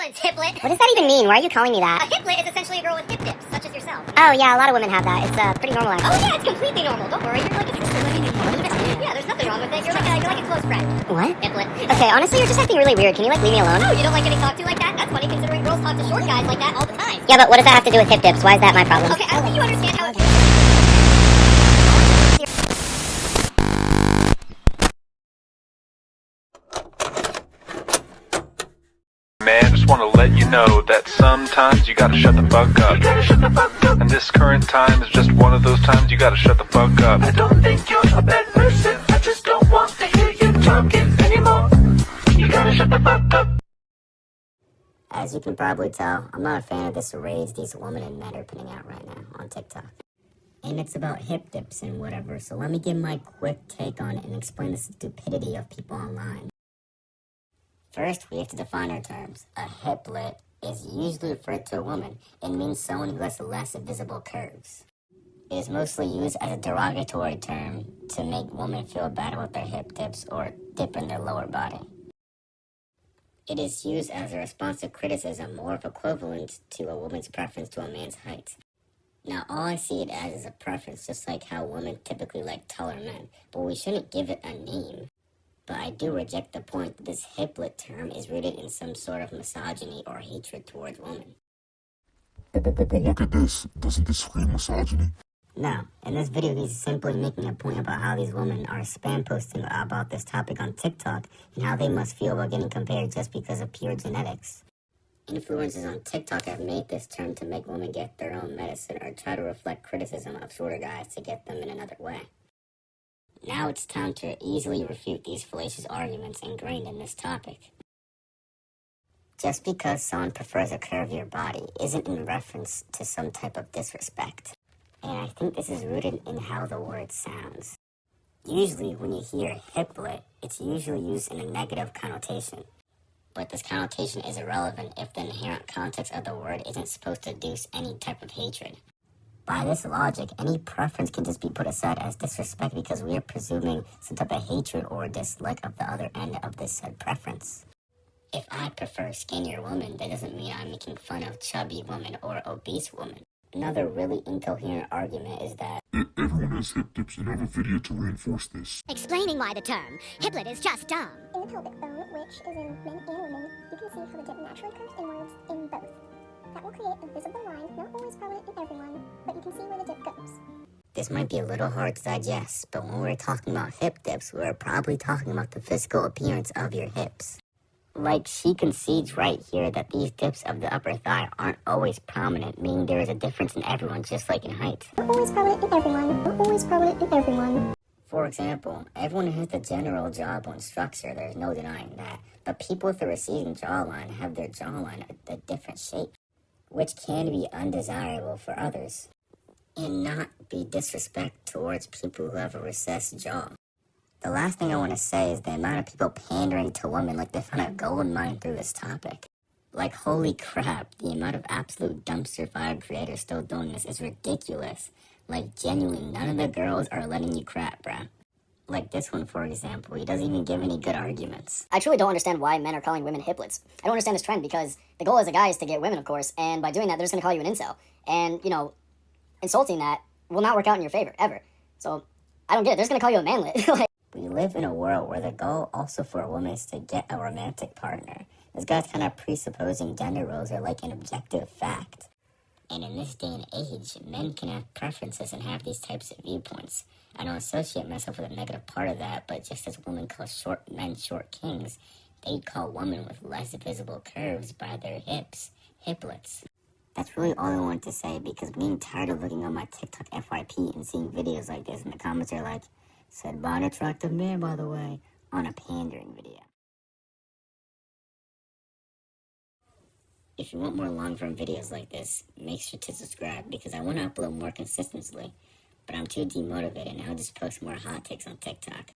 Silence, Hiplet. What does that even mean? Why are you calling me that? A Hiplet is essentially a girl with hip dips, such as yourself. Oh, yeah, a lot of women have that. It's pretty normal, Oh actually. yeah, it's completely normal. Don't worry, you're like a sister living in Yeah, there's nothing wrong with it. You're like a close friend. What? Hiplet. Okay, honestly, you're just acting really weird. Can you, leave me alone? Oh, you don't like getting talked to like that? That's funny considering girls talk to short guys like that all the time. Yeah, but what does that have to do with hip dips? Why is that my problem? Okay, I don't think you understand how Man, just want to let you know that sometimes you gotta shut the fuck up. And this current time is just one of those times you gotta shut the fuck up. I don't think you're a bad person, I just don't want to hear you talking anymore. You gotta shut the fuck up. As you can probably tell, I'm not a fan of this rage these women and men are putting out right now on TikTok. And it's about hip dips and whatever, so let me give my quick take on it and explain the stupidity of people online. First, we have to define our terms. A hiplet is usually referred to a woman. It means someone who has less visible curves. It is mostly used as a derogatory term to make women feel bad about their hip dips or dip in their lower body. It is used as a response to criticism or of equivalent to a woman's preference to a man's height. Now, all I see it as is a preference, just like how women typically like taller men, but we shouldn't give it a name. But I do reject the point that this hiplet term is rooted in some sort of misogyny or hatred towards women. But look at this. Doesn't this scream misogyny? No, in this video he's simply making a point about how these women are spam posting about this topic on TikTok and how they must feel about getting compared just because of pure genetics. Influencers on TikTok have made this term to make women get their own medicine or try to reflect criticism of shorter guys to get them in another way. Now it's time to easily refute these fallacious arguments ingrained in this topic. Just because someone prefers a curvier body isn't in reference to some type of disrespect. And I think this is rooted in how the word sounds. Usually when you hear hiplet, it's usually used in a negative connotation. But this connotation is irrelevant if the inherent context of the word isn't supposed to induce any type of hatred. By this logic, any preference can just be put aside as disrespect because we are presuming some type of hatred or dislike of the other end of this said preference. If I prefer skinnier women, that doesn't mean I'm making fun of chubby women or obese women. Another really incoherent argument is that Everyone has hip dips and I have a video to reinforce this. Explaining why the term hiplet is just dumb. In the pelvic bone, which is in men and women, you can see how the dip naturally curves inwards in both. That will create a visible line, not always prominent in everyone, but you can see where the dip goes. this might be a little hard to digest, but when we're talking about hip dips, we're probably talking about the physical appearance of your hips. Like, she concedes right here that these dips of the upper thigh aren't always prominent, meaning there is a difference in everyone, just like in height. Not always prominent in everyone. Not always prominent in everyone. For example, everyone has the general jawbone structure, there's no denying that, but people with a receding jawline have their jawline a different shape, which can be undesirable for others, and not be disrespect towards people who have a recessed jaw. The last thing I want to say is the amount of people pandering to women like they found a gold mine through this topic. Like, holy crap, the amount of absolute dumpster fire creators still doing this is ridiculous. Like, genuinely, none of the girls are letting you crap, bruh. Like this one, for example, he doesn't even give any good arguments. I truly don't understand why men are calling women hiplets. I don't understand this trend because the goal as a guy is to get women, of course, and by doing that, they're just going to call you an incel. And, you know, insulting that will not work out in your favor, ever. So, I don't get it. They're just going to call you a manlet. Like, we live in a world where the goal also for a woman is to get a romantic partner. This guy's kind of presupposing gender roles are like an objective fact. And in this day and age, men can have preferences and have these types of viewpoints. I don't associate myself with a negative part of that, but just as women call short men short kings, they call women with less visible curves by their hips hiplets. That's really all I wanted to say, because I'm getting tired of looking on my TikTok FYP and seeing videos like this, and the comments are like, said by an attractive man, by the way, on a pandering video. If you want more long-form videos like this, make sure to subscribe, because I want to upload more consistently, but I'm too demotivated and I'll just post more hot takes on TikTok.